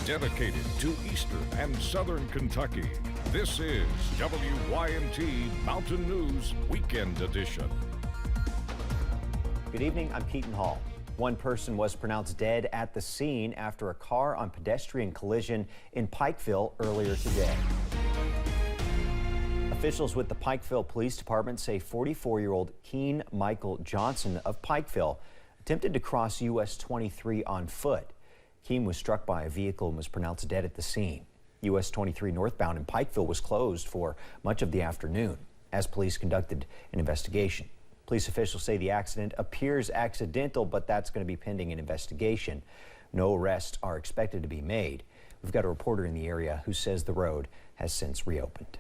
dedicated to Eastern and Southern Kentucky. This is WYMT Mountain News Weekend Edition. Good evening, I'm Keaton Hall. One person was pronounced dead at the scene after a car-on-pedestrian collision in Pikeville earlier today. Officials with the Pikeville Police Department say 44-year-old Keen Michael Johnson of Pikeville attempted to cross US 23 on foot. Keen was struck by a vehicle and was pronounced dead at the scene. US 23 northbound in Pikeville was closed for much of the afternoon as police conducted an investigation. Police officials say the accident appears accidental, but that's going to be pending an investigation. No arrests are expected to be made. We've got a reporter in the area who says the road has since reopened.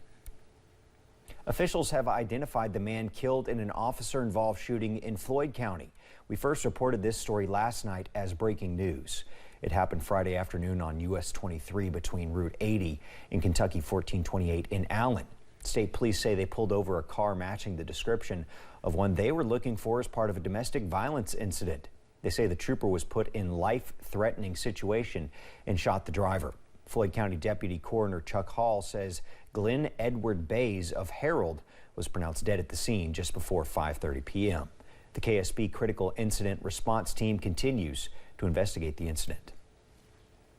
Officials have identified the man killed in an officer-involved shooting in Floyd County. We first reported this story last night as breaking news. It happened Friday afternoon on US 23 between Route 80 and Kentucky 1428 in Allen. State police say they pulled over a car matching the description of one they were looking for as part of a domestic violence incident. They say the trooper was put in life-threatening situation and shot the driver. Floyd County Deputy Coroner Chuck Hall says Glenn Edward Bays of Herald was pronounced dead at the scene just before 5:30 p.m. The KSB Critical Incident Response Team continues to investigate the incident.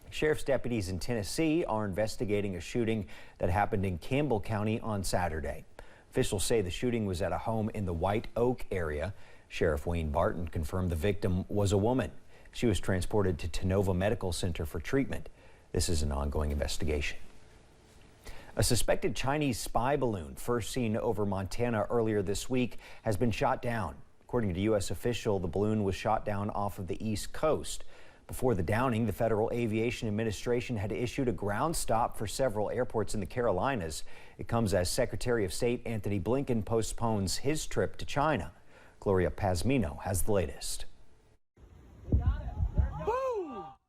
Sheriff's deputies in Tennessee are investigating a shooting that happened in Campbell County on Saturday. Officials say the shooting was at a home in the White Oak area. Sheriff Wayne Barton confirmed the victim was a woman. She was transported to Tenova Medical Center for treatment. This is an ongoing investigation. A suspected Chinese spy balloon, first seen over Montana earlier this week, has been shot down. According to U.S. official, the balloon was shot down off of the East Coast. Before the downing, the Federal Aviation Administration had issued a ground stop for several airports in the Carolinas. It comes as Secretary of State Antony Blinken postpones his trip to China. Gloria Pazmino has the latest.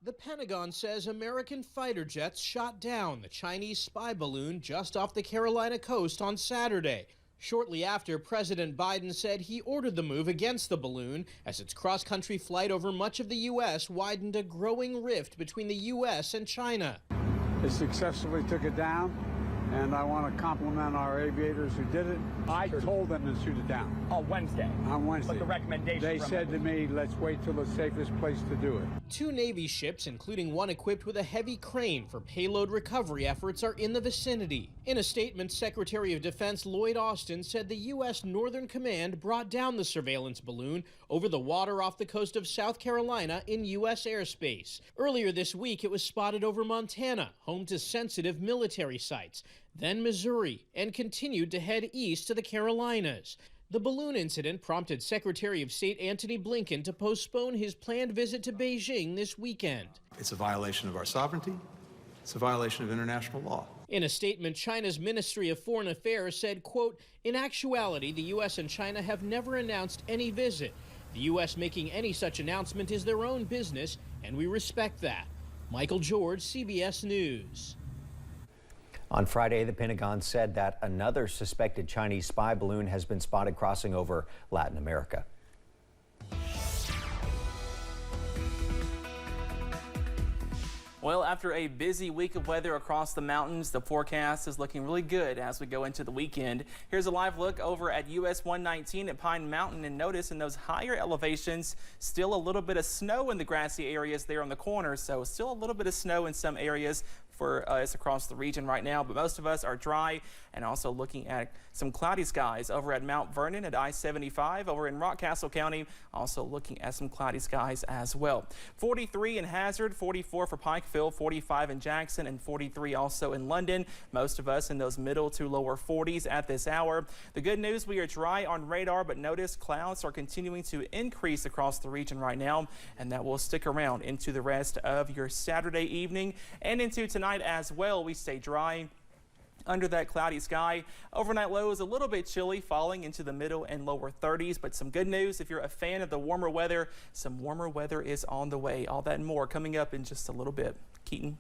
The Pentagon says American fighter jets shot down the Chinese spy balloon just off the Carolina coast on Saturday. Shortly after, President Biden said he ordered the move against the balloon as its cross-country flight over much of the U.S. widened a growing rift between the U.S. and China. They successfully took it down, and I want to compliment our aviators who did it. I told them to shoot it down. On Wednesday? On Wednesday. But the recommendation They said to me, let's wait till the safest place to do it. Two Navy ships, including one equipped with a heavy crane for payload recovery efforts, are in the vicinity. In a statement, Secretary of Defense Lloyd Austin said the U.S. Northern Command brought down the surveillance balloon over the water off the coast of South Carolina in U.S. airspace. Earlier this week, it was spotted over Montana, home to sensitive military sites, then Missouri, and continued to head east to the Carolinas. The balloon incident prompted Secretary of State Antony Blinken to postpone his planned visit to Beijing this weekend. It's a violation of our sovereignty. It's a violation of international law. In a statement, China's Ministry of Foreign Affairs said, quote, "In actuality, the U.S. and China have never announced any visit. The U.S. making any such announcement is their own business, and we respect that." Michael George, CBS News. On Friday, the Pentagon said that another suspected Chinese spy balloon has been spotted crossing over Latin America. Well, after a busy week of weather across the mountains, the forecast is looking really good as we go into the weekend. Here's a live look over at US 119 at Pine Mountain, and notice in those higher elevations, still a little bit of snow in the grassy areas there on the corners, so still a little bit of snow in some areas for us across the region right now, but most of us are dry, and also looking at some cloudy skies over at Mount Vernon at I-75 over in Rockcastle County, also looking at some cloudy skies as well. 43 in Hazard, 44 for Pikeville, 45 in Jackson, and 43 also in London. Most of us in those middle to lower 40s at this hour. The good news, we are dry on radar, but notice clouds are continuing to increase across the region right now, and that will stick around into the rest of your Saturday evening and into tonight as well. We stay dry under that cloudy sky. Overnight low is a little bit chilly, falling into the middle and lower 30s, but some good news if you're a fan of the warmer weather. Some warmer weather is on the way. All that and more coming up in just a little bit. Keaton.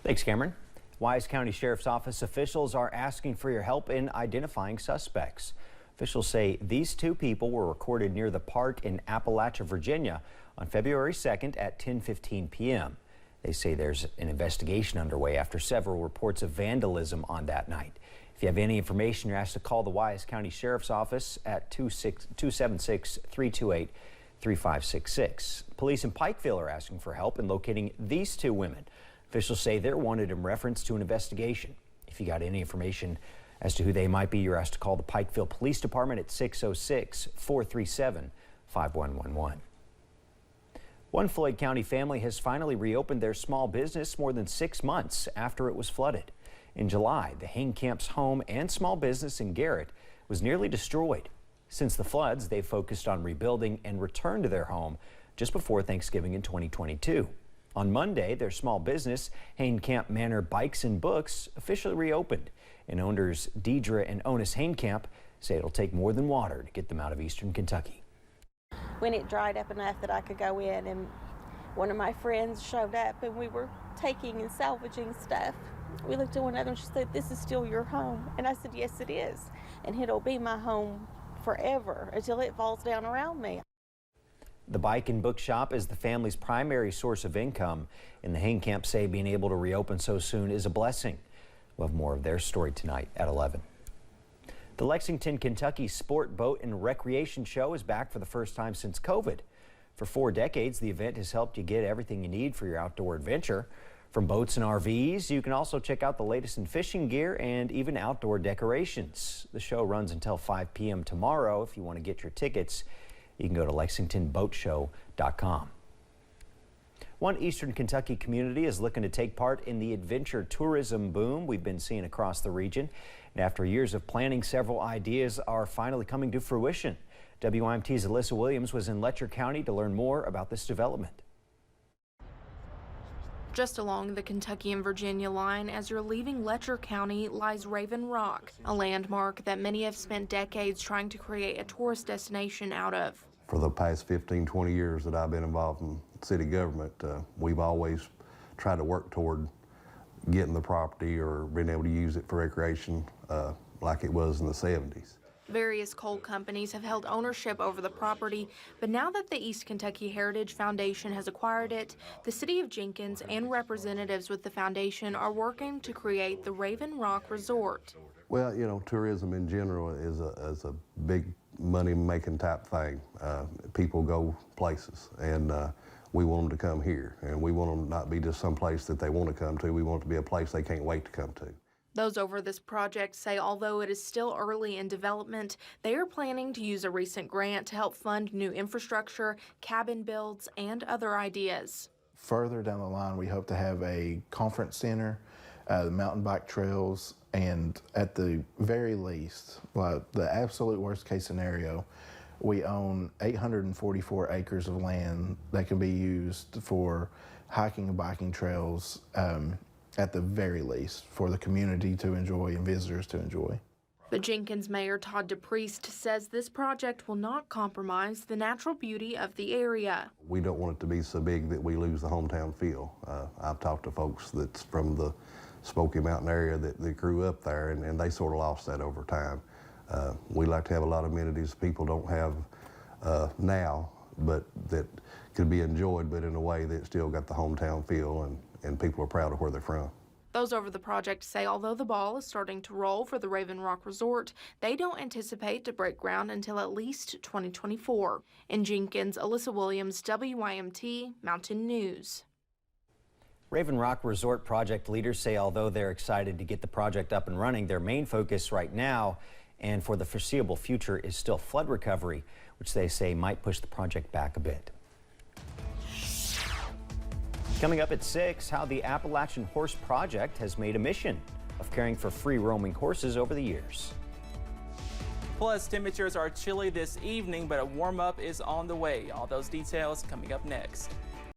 Thanks, Cameron. Wise County Sheriff's Office officials are asking for your help in identifying suspects. Officials say these two people were recorded near the park in Appalachia, Virginia on February 2nd at 10:15 p.m. They say there's an investigation underway after several reports of vandalism on that night. If you have any information, you're asked to call the Wise County Sheriff's Office at 276-328-3566. Police in Pikeville are asking for help in locating these two women. Officials say they're wanted in reference to an investigation. If you got any information as to who they might be, you're asked to call the Pikeville Police Department at 606-437-5111. One Floyd County family has finally reopened their small business more than 6 months after it was flooded. In July, the Haincamp's home and small business in Garrett was nearly destroyed. Since the floods, they've focused on rebuilding and returned to their home just before Thanksgiving in 2022. On Monday, their small business, Hainkamp Manor Bikes and Books, officially reopened. And owners Deidre and Onis Hainkamp say it'll take more than water to get them out of eastern Kentucky. When it dried up enough that I could go in, and one of my friends showed up and we were taking and salvaging stuff. We looked at one another and she said, "This is still your home." And I said, "Yes, it is. And it'll be my home forever until it falls down around me." The bike and book shop is the family's primary source of income, and the Hainkamp say being able to reopen so soon is a blessing. We'll have more of their story tonight at 11. The Lexington, Kentucky Sport, Boat, and Recreation Show is back for the first time since COVID. For 4 decades, the event has helped you get everything you need for your outdoor adventure. From boats and RVs, you can also check out the latest in fishing gear and even outdoor decorations. The show runs until 5 p.m. tomorrow. If you want to get your tickets, you can go to lexingtonboatshow.com. One eastern Kentucky community is looking to take part in the adventure tourism boom we've been seeing across the region. And after years of planning, several ideas are finally coming to fruition. WYMT's Alyssa Williams was in Letcher County to learn more about this development. Just along the Kentucky and Virginia line, as you're leaving Letcher County, lies Raven Rock, a landmark that many have spent decades trying to create a tourist destination out of. For the past 15, 20 years that I've been involved in city government, we've always tried to work toward getting the property or being able to use it for recreation like it was in the 70s. Various coal companies have held ownership over the property, but now that the East Kentucky Heritage Foundation has acquired it, the city of Jenkins and representatives with the foundation are working to create the Raven Rock Resort. Well, you know, tourism in general is a big money-making type thing. People go places, and we want them to come here, and we want them not be just some place that they want to come to. We want it to be a place they can't wait to come to. Those over this project say although it is still early in development, they are planning to use a recent grant to help fund new infrastructure, cabin builds, and other ideas. Further down the line, we hope to have a conference center, the mountain bike trails, and at the very least, like the absolute worst case scenario, we own 844 acres of land that can be used for hiking and biking trails, at the very least, for the community to enjoy and visitors to enjoy. But Jenkins Mayor Todd DePriest says this project will not compromise the natural beauty of the area. We don't want it to be so big that we lose the hometown feel. I've talked to folks that's from the Smoky Mountain area that grew up there, and they sort of lost that over time. We like to have a lot of amenities people don't have now, but that could be enjoyed, but in a way that still got the hometown feel, and people are proud of where they're from. Those over the project say although the ball is starting to roll for the Raven Rock Resort, they don't anticipate to break ground until at least 2024. In Jenkins, Alyssa Williams, WYMT Mountain News. Raven Rock Resort project leaders say although they're excited to get the project up and running, their main focus right now and for the foreseeable future is still flood recovery, which they say might push the project back a bit. Coming up at 6, how the Appalachian Horse Project has made a mission of caring for free roaming horses over the years. Plus, temperatures are chilly this evening, but a warm-up is on the way. All those details coming up next.